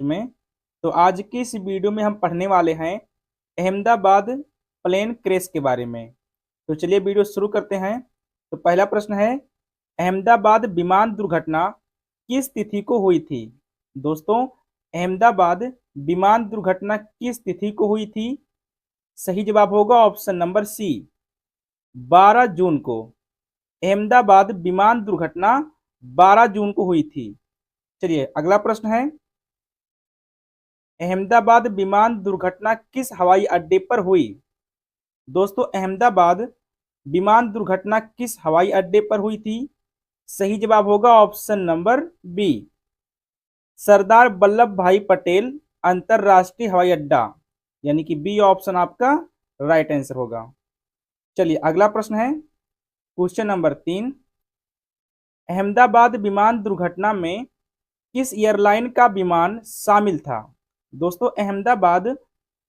में। तो आज की इस वीडियो में हम पढ़ने वाले हैं अहमदाबाद प्लेन क्रैश के बारे में। तो चलिए वीडियो शुरू करते हैं। तो पहला प्रश्न है, अहमदाबाद विमान दुर्घटना किस तिथि को हुई थी? दोस्तों, अहमदाबाद विमान दुर्घटना किस तिथि को हुई थी? सही जवाब होगा ऑप्शन नंबर सी, 12 जून को। अहमदाबाद विमान दुर्घटना 12 जून को हुई थी। चलिए अगला प्रश्न है, अहमदाबाद विमान दुर्घटना किस हवाई अड्डे पर हुई? दोस्तों, अहमदाबाद विमान दुर्घटना किस हवाई अड्डे पर हुई थी? सही जवाब होगा option number B, Sardar Vallabh भाई पटेल अंतरराष्ट्रीय हवाई अड्डा, यानी कि बी ऑप्शन आपका राइट आंसर होगा। चलिए अगला प्रश्न है, क्वेश्चन नंबर 3, अहमदाबाद विमान दुर्घटना में किस एयरलाइन का विमान शामिल था? दोस्तों, अहमदाबाद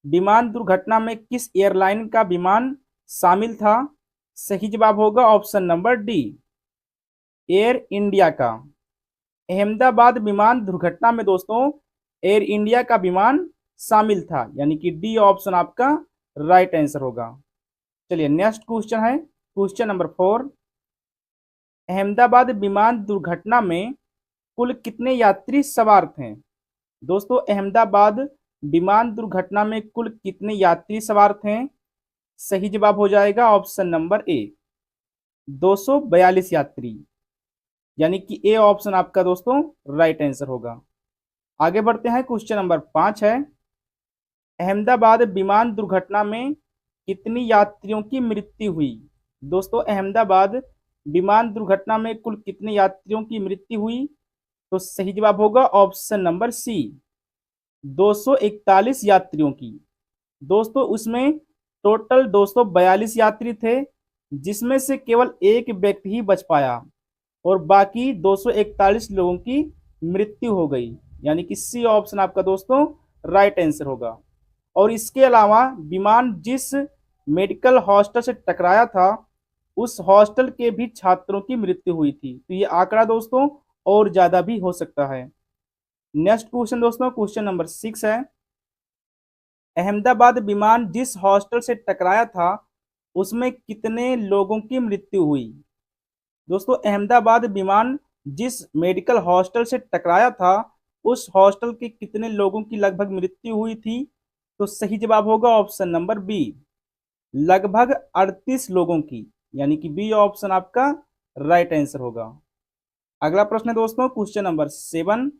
विमान दुर्घटना में किस एयरलाइन का विमान शामिल था? सही जवाब होगा option number D, air India का। अहमदाबाद विमान दुर्घटना में दोस्तों एयर इंडिया का विमान शामिल था, यानी कि डी ऑप्शन आपका राइट आंसर होगा। चलिए नेक्स्ट क्वेश्चन है, क्वेश्चन नंबर 4, अहमदाबाद विमान दुर्घटना में कुल कितने यात्री सवार थे? दोस्तों, अहमदाबाद विमान दुर्घटना में कुल कितने यात्री सवार थे? सही जवाब हो जाएगा ऑप्शन नंबर ए, 242 यात्री, यानी कि ए ऑप्शन आपका दोस्तों राइट आंसर होगा। आगे बढ़ते हैं, क्वेश्चन नंबर 5 है, अहमदाबाद विमान दुर्घटना में कितनी यात्रियों की मृत्यु हुई? दोस्तों, अहमदाबाद विमान दुर्घटना में कुल कितने यात्रियों की मृत्यु हुई? तो सही जवाब होगा ऑप्शन नंबर सी, 241 यात्रियों की। दोस्तों, उसमें टोटल 242 यात्री थे, जिसमें से केवल एक व्यक्ति ही बच पाया और बाकी 241 लोगों की मृत्यु हो गई, यानी कि सी ऑप्शन आपका दोस्तों राइट आंसर होगा। और इसके अलावा विमान जिस मेडिकल हॉस्टल से टकराया था उस हॉस्टल के भी छात्रों की मृत्यु हुई थी। तो ये आंकड़ा दोस्तों और ज्यादा भी हो सकता है। नेक्स्ट क्वेश्चन दोस्तों, क्वेश्चन नंबर 6 है, अहमदाबाद विमान जिस हॉस्टल से टकराया था उसमें कितने लोगों की मृत्यु हुई? दोस्तों, अहमदाबाद विमान जिस मेडिकल हॉस्टल से टकराया था उस हॉस्टल के कितने लोगों की लगभग मृत्यु हुई थी? तो सही जवाब होगा ऑप्शन नंबर बी, लगभग 38 लोगों की, यानी कि बी ऑप्शन आपका राइट आंसर होगा। अगला प्रश्न है दोस्तों, क्वेश्चन नंबर 7,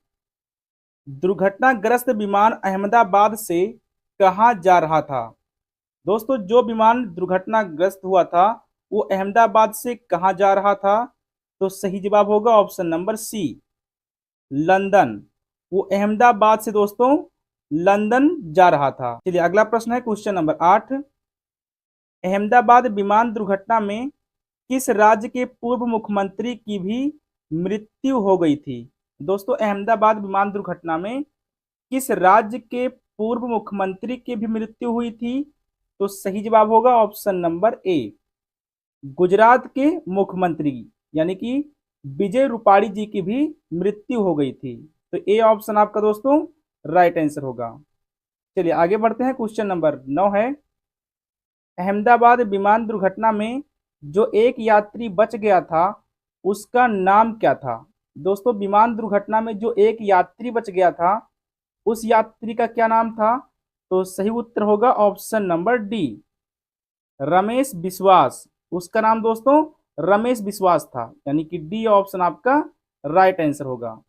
दुर्घटनाग्रस्त विमान अहमदाबाद से कहां जा रहा था? दोस्तों, जो विमान दुर्घटनाग्रस्त हुआ था वो अहमदाबाद से कहां जा रहा था? तो सही जवाब होगा ऑप्शन नंबर सी, लंदन। वो अहमदाबाद से दोस्तों लंदन जा रहा था। चलिए अगला प्रश्न है, क्वेश्चन नंबर 8, अहमदाबाद विमान दुर्घटना में किस राज्य के पूर्व मुख्यमंत्री की भी मृत्यु हो गई थी? दोस्तों, अहमदाबाद विमान दुर्घटना में किस राज्य के पूर्व मुख्यमंत्री की भी मृत्यु हुई थी? तो सही जवाब होगा ऑप्शन नंबर ए, गुजरात के मुख्यमंत्री, यानी कि विजय रूपाणी जी की भी मृत्यु हो गई थी। तो ए ऑप्शन आपका दोस्तों राइट आंसर होगा। चलिए आगे बढ़ते हैं, क्वेश्चन नंबर 9 है, अहमदाबाद विमान दुर्घटना में जो एक यात्री बच गया था उसका नाम क्या था? दोस्तों, विमान दुर्घटना में जो एक यात्री बच गया था उस यात्री का क्या नाम था? तो सही उत्तर होगा ऑप्शन नंबर डी, रमेश विश्वास। उसका नाम दोस्तों रमेश विश्वास था, यानी कि डी ऑप्शन आपका राइट आंसर होगा।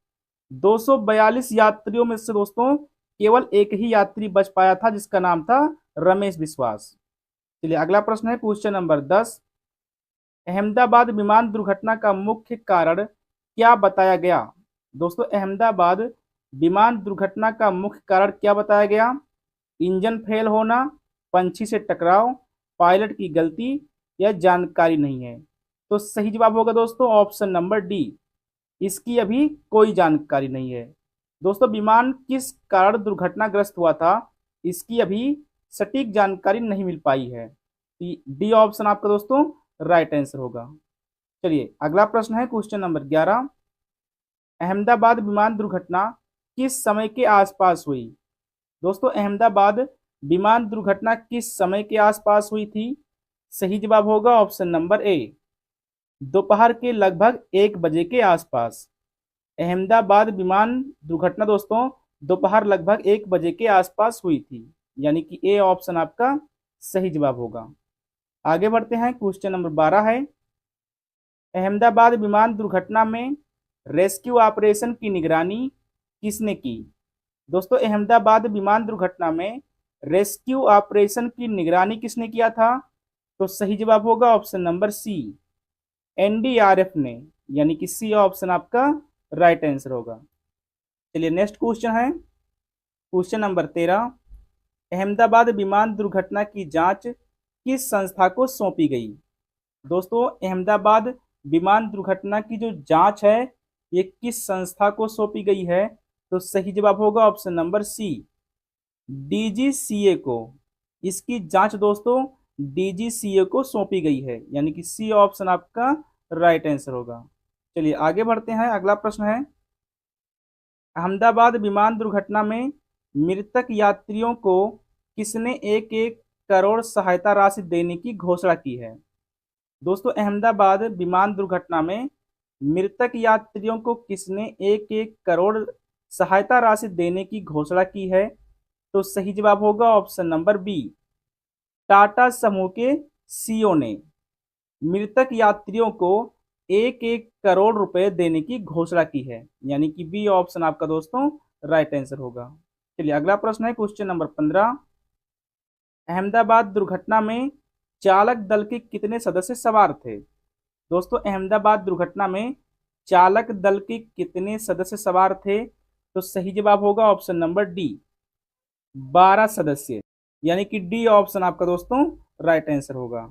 242 यात्रियों में से दोस्तों केवल एक ही यात्री बच पाया था जिसका नाम था रमेश विश्वास। चलिए अगला प्रश्न है, क्वेश्चन नंबर 10, अहमदाबाद विमान दुर्घटना का मुख्य कारण क्या बताया गया? दोस्तों, अहमदाबाद विमान दुर्घटना का मुख्य कारण क्या बताया गया? इंजन फेल होना, पंछी से टकराव, पायलट की गलती या जानकारी नहीं है? तो सही जवाब होगा दोस्तों ऑप्शन नंबर डी, इसकी अभी कोई जानकारी नहीं है। दोस्तों, विमान किस कारण दुर्घटनाग्रस्त हुआ था इसकी अभी सटीक जानकारी नहीं मिल पाई है। डी ऑप्शन आपका दोस्तों राइट आंसर होगा। चलिए अगला प्रश्न है, क्वेश्चन नंबर 11, अहमदाबाद विमान दुर्घटना किस समय के आसपास हुई? दोस्तों अहमदाबाद विमान दुर्घटना किस समय के आसपास हुई थी? सही जवाब होगा ऑप्शन नंबर ए, दोपहर के लगभग 1 बजे के आसपास। अहमदाबाद विमान दुर्घटना दोस्तों दोपहर लगभग 1 बजे के आसपास हुई थी, यानी कि ए ऑप्शन आपका सही जवाब होगा। आगे बढ़ते हैं, क्वेश्चन नंबर 12 है, अहमदाबाद विमान दुर्घटना में रेस्क्यू ऑपरेशन की निगरानी किसने की? दोस्तों अहमदाबाद विमान दुर्घटना में रेस्क्यू ऑपरेशन की निगरानी किसने किया था? तो सही जवाब होगा ऑप्शन नंबर सी, एनडीआरएफ ने, यानी कि सी ऑप्शन आपका राइट आंसर होगा। चलिए नेक्स्ट क्वेश्चन है, क्वेश्चन नंबर 13, अहमदाबाद विमान दुर्घटना की जांच किस संस्था को सौंपी गई? दोस्तों अहमदाबाद विमान दुर्घटना की जो जांच है ये किस संस्था को सौंपी गई है? तो सही जवाब होगा ऑप्शन नंबर सी, डीजीसीए को। इसकी जांच दोस्तों डीजीसीए को सौंपी गई है, यानी कि सी ऑप्शन आपका राइट आंसर होगा। चलिए आगे बढ़ते हैं, अगला प्रश्न है, अहमदाबाद विमान दुर्घटना में मृतक यात्रियों को किसने 1-1 करोड़ सहायता राशि देने की घोषणा की है? दोस्तों अहमदाबाद विमान दुर्घटना में मृतक यात्रियों को किसने 1-1 करोड़ सहायता राशि देने की घोषणा की है? तो सही जवाब होगा ऑप्शन नंबर बी, टाटा समूह के सीईओ ने मृतक यात्रियों को 1-1 करोड़ रुपए देने की घोषणा की है, यानी कि बी ऑप्शन आपका दोस्तों राइट आंसर होगा। चलिए अगला प्रश्न है, क्वेश्चन नंबर 15, अहमदाबाद दुर्घटना में चालक दल के कितने सदस्य सवार थे? दोस्तों अहमदाबाद दुर्घटना में चालक दल के कितने सदस्य सवार थे? तो सही जवाब होगा ऑप्शन नंबर डी, 12 सदस्य, यानी कि डी ऑप्शन आपका दोस्तों राइट आंसर होगा।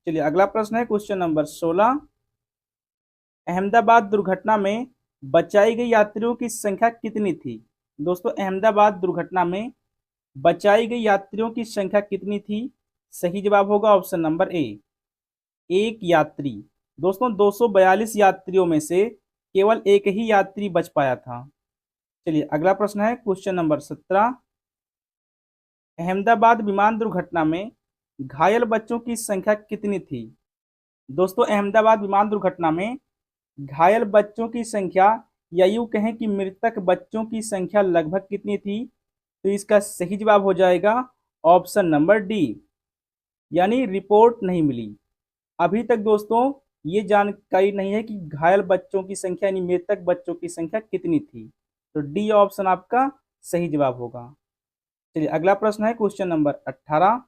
चलिए अगला प्रश्न है, क्वेश्चन नंबर 16, अहमदाबाद दुर्घटना में बचाई गई यात्रियों की संख्या कितनी थी? दोस्तों अहमदाबाद दुर्घटना में बचाई गई यात्रियों की संख्या कितनी थी? सही जवाब होगा ऑप्शन नंबर ए, एक यात्री। दोस्तों 242 यात्रियों में से केवल एक ही यात्री बच पाया था। चलिए अगला प्रश्न है, क्वेश्चन नंबर 17, अहमदाबाद विमान दुर्घटना में घायल बच्चों की संख्या कितनी थी? दोस्तों अहमदाबाद विमान दुर्घटना में घायल बच्चों की संख्या, या यूं कहें कि मृतक बच्चों की संख्या लगभग कितनी थी? तो इसका सही जवाब हो जाएगा ऑप्शन नंबर डी, यानी रिपोर्ट नहीं मिली। अभी तक दोस्तों ये जानकारी नहीं है कि घायल बच्चों की संख्या यानी मृतक बच्चों की संख्या कितनी थी। तो डी ऑप्शन आपका सही जवाब होगा। चलिए अगला प्रश्न है, क्वेश्चन नंबर 18,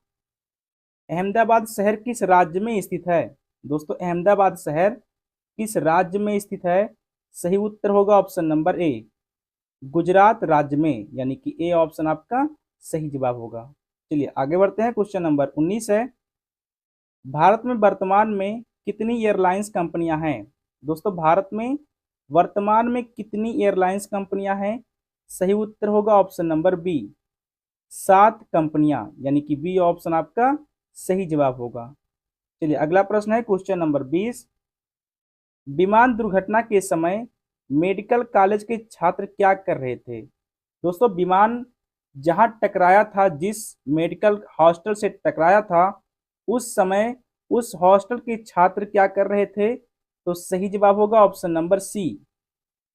अहमदाबाद शहर किस राज्य में स्थित है? दोस्तों अहमदाबाद शहर किस राज्य में स्थित है? सही उत्तर होगा ऑप्शन नंबर ए, गुजरात राज्य में, यानी कि ए ऑप्शन आपका सही जवाब होगा। चलिए आगे बढ़ते हैं, क्वेश्चन नंबर 19 है, भारत में वर्तमान में कितनी एयरलाइंस कंपनियां हैं? दोस्तों भारत में वर्तमान में कितनी एयरलाइंस कंपनियां हैं? सही उत्तर होगा ऑप्शन नंबर बी, 7 कंपनियां, यानी कि बी ऑप्शन आपका सही जवाब होगा। चलिए अगला प्रश्न है, क्वेश्चन नंबर 20, विमान दुर्घटना के समय मेडिकल कॉलेज के छात्र क्या कर रहे थे? दोस्तों विमान जहां टकराया था, जिस मेडिकल हॉस्टल से टकराया था, उस समय उस हॉस्टल के छात्र क्या कर रहे थे? तो सही जवाब होगा ऑप्शन नंबर सी,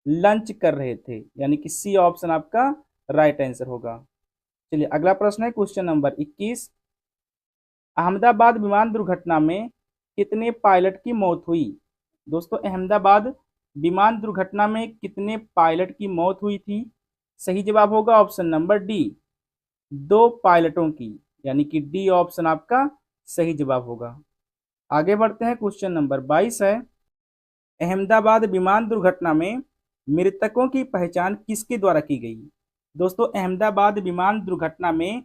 लंच कर रहे थे, यानी कि सी ऑप्शन आपका राइट आंसर होगा। चलिए अगला प्रश्न है, क्वेश्चन नंबर 21, अहमदाबाद विमान दुर्घटना में कितने पायलट की मौत हुई? दोस्तों अहमदाबाद विमान दुर्घटना में कितने पायलट की मौत हुई थी? सही जवाब होगा ऑप्शन नंबर डी, 2 पायलटों की, यानी कि डी ऑप्शन आपका सही जवाब होगा। आगे बढ़ते हैं, क्वेश्चन नंबर 22 है, अहमदाबाद विमान दुर्घटना में मृतकों की पहचान किसके द्वारा की गई? दोस्तों अहमदाबाद विमान दुर्घटना में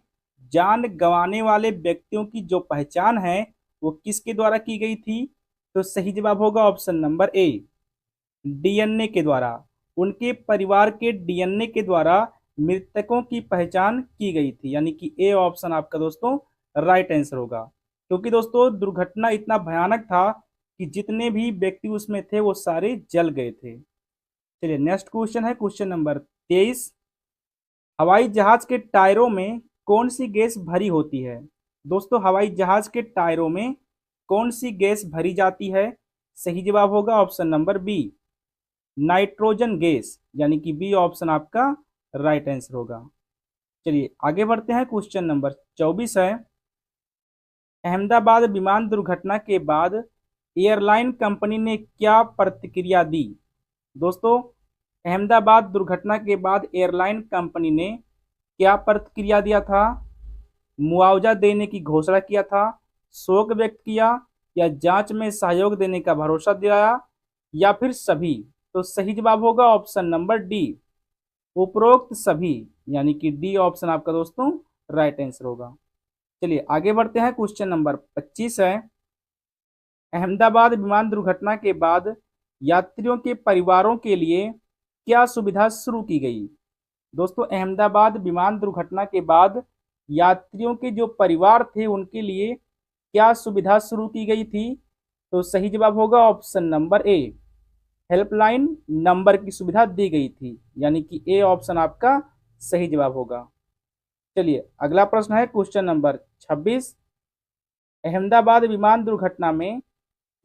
जान गंवाने वाले व्यक्तियों की जो पहचान है वो किसके द्वारा की गई थी? तो सही जवाब होगा ऑप्शन नंबर ए, डीएनए के द्वारा। उनके परिवार के डीएनए के द्वारा मृतकों की पहचान की गई थी, यानी कि ए ऑप्शन आपका दोस्तों राइट आंसर होगा। क्योंकि दोस्तों दुर्घटना इतना भयानक था कि जितने भी व्यक्ति उसमें थे वो सारे जल गए थे। चलिए नेक्स्ट क्वेश्चन है, क्वेश्चन नंबर 23, हवाई जहाज के टायरों में कौन सी गैस भरी होती है? दोस्तों हवाई जहाज के टायरों में कौन सी गैस भरी जाती है? सही जवाब होगा option number B, nitrogen gas, यानी कि बी ऑप्शन आपका राइट आंसर होगा। चलिए आगे बढ़ते हैं। क्वेश्चन नंबर 24 है, अहमदाबाद विमान दुर्घटना के बाद एयरलाइन कंपनी ने क्या प्रतिक्रिया दी? दोस्तों अहमदाबाद दुर्घटना के बाद एयरलाइन कंपनी ने क्या प्रतिक्रिया दिया था? मुआवजा देने की घोषणा किया था, शोक व्यक्त किया, या जांच में सहयोग देने का भरोसा दिलाया, या फिर सभी? तो सही जवाब होगा ऑप्शन नंबर डी, उपरोक्त सभी, यानी कि डी ऑप्शन आपका दोस्तों राइट आंसर होगा। चलिए आगे बढ़ते हैं। क्वेश्चन नंबर 25 है, अहमदाबाद विमान दुर्घटना के बाद यात्रियों के परिवारों के लिए क्या सुविधा शुरू की गई? दोस्तों अहमदाबाद विमान दुर्घटना के बाद यात्रियों के जो परिवार थे उनके लिए क्या सुविधा शुरू की गई थी? तो सही जवाब होगा option number A, helpline number की सुविधा दी गई थी, यानी कि ए ऑप्शन आपका सही जवाब होगा। चलिए अगला प्रश्न है क्वेश्चन नंबर 26, अहमदाबाद विमान दुर्घटना में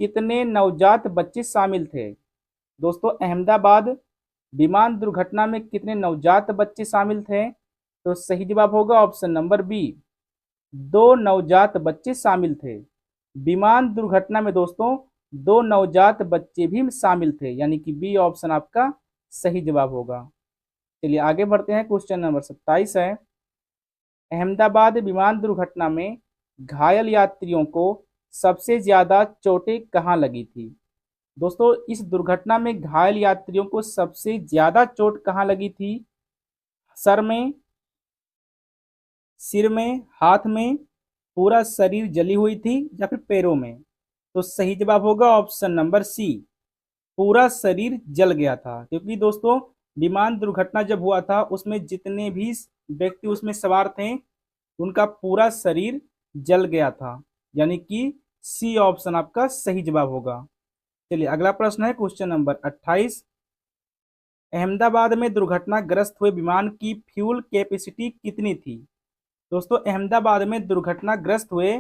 कितने नवजात बच्चे शामिल थे? दोस्तों अहमदाबाद विमान दुर्घटना में कितने नवजात बच्चे शामिल थे? तो सही जवाब होगा ऑप्शन नंबर बी, 2 नवजात बच्चे शामिल थे। विमान दुर्घटना में दोस्तों 2 नवजात बच्चे भी शामिल थे, यानी कि बी ऑप्शन आपका सही जवाब होगा। चलिए आगे बढ़ते हैं। क्वेश्चन नंबर 27 है, अहमदाबाद विमान दुर्घटना में घायल यात्रियों को सबसे ज्यादा चोटें कहाँ लगी थी? दोस्तों इस दुर्घटना में घायल यात्रियों को सबसे ज्यादा चोट कहाँ लगी थी? सर में, सिर में, हाथ में, पूरा शरीर जली हुई थी, या फिर पैरों में? तो सही जवाब होगा ऑप्शन नंबर सी, पूरा शरीर जल गया था। क्योंकि दोस्तों विमान दुर्घटना जब हुआ था उसमें जितने भी व्यक्ति उसमें सवार थे उनका पूरा शरीर जल गया था, यानी कि सी ऑप्शन आपका सही जवाब होगा। चलिए अगला प्रश्न है क्वेश्चन नंबर 28, अहमदाबाद में दुर्घटनाग्रस्त हुए विमान की फ्यूल कैपेसिटी कितनी थी? दोस्तों अहमदाबाद में दुर्घटनाग्रस्त हुए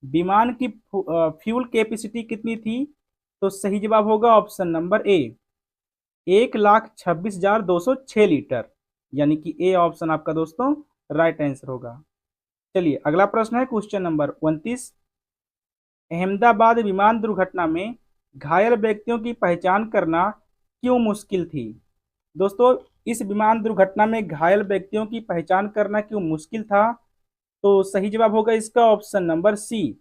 विमान की फ्यूल कैपेसिटी कितनी थी? तो सही जवाब होगा ऑप्शन नंबर ए, 1,26,206 लीटर, यानी कि ए ऑप्शन आपका दोस्तों राइट आंसर होगा। चलिए अगला प्रश्न है क्वेश्चन नंबर 29, अहमदाबाद विमान दुर्घटना में घायल व्यक्तियों की पहचान करना क्यों मुश्किल थी? दोस्तों इस विमान दुर्घटना में घायल व्यक्तियों की पहचान करना क्यों मुश्किल था? तो सही जवाब होगा इसका ऑप्शन नंबर सी,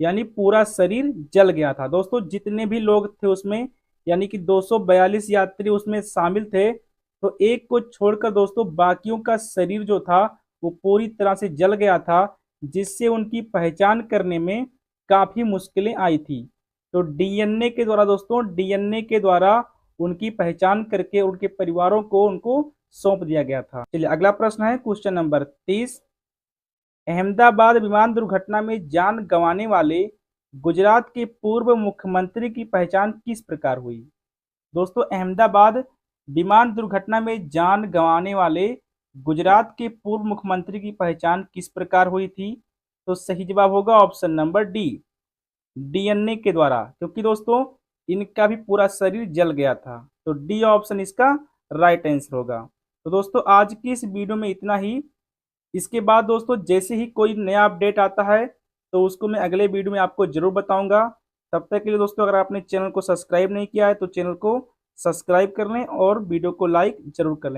यानी पूरा शरीर जल गया था। दोस्तों जितने भी लोग थे उसमें, यानी कि 242 यात्री उसमें शामिल थे, तो एक को छोड़कर दोस्तों बाकियों का शरीर जो था वो पूरी तरह से जल गया था, जिससे उनकी पहचान करने में काफी मुश्किलें आई थी। तो डीएनए के द्वारा दोस्तों, डीएनए के द्वारा उनकी पहचान करके उनके परिवारों को उनको सौंप दिया गया था। चलिए अगला प्रश्न है क्वेश्चन नंबर 30, अहमदाबाद विमान दुर्घटना में जान गंवाने वाले गुजरात के पूर्व मुख्यमंत्री की पहचान किस प्रकार हुई? दोस्तों अहमदाबाद विमान दुर्घटना में जान गंवाने वाले गुजरात के पूर्व मुख्यमंत्री की पहचान किस प्रकार हुई थी? तो सही जवाब होगा ऑप्शन नंबर डी, डीएनए के द्वारा, क्योंकि दोस्तों इनका भी पूरा शरीर जल गया था। तो डी ऑप्शन इसका राइट आंसर होगा। तो दोस्तों आज की इस वीडियो में इतना ही। इसके बाद दोस्तों जैसे ही कोई नया अपडेट आता है तो उसको मैं अगले वीडियो में आपको जरूर बताऊंगा। तब तक के लिए दोस्तों अगर आपने चैनल को सब्सक्राइब नहीं किया है तो चैनल को सब्सक्राइब कर लें और वीडियो को लाइक जरूर कर लें।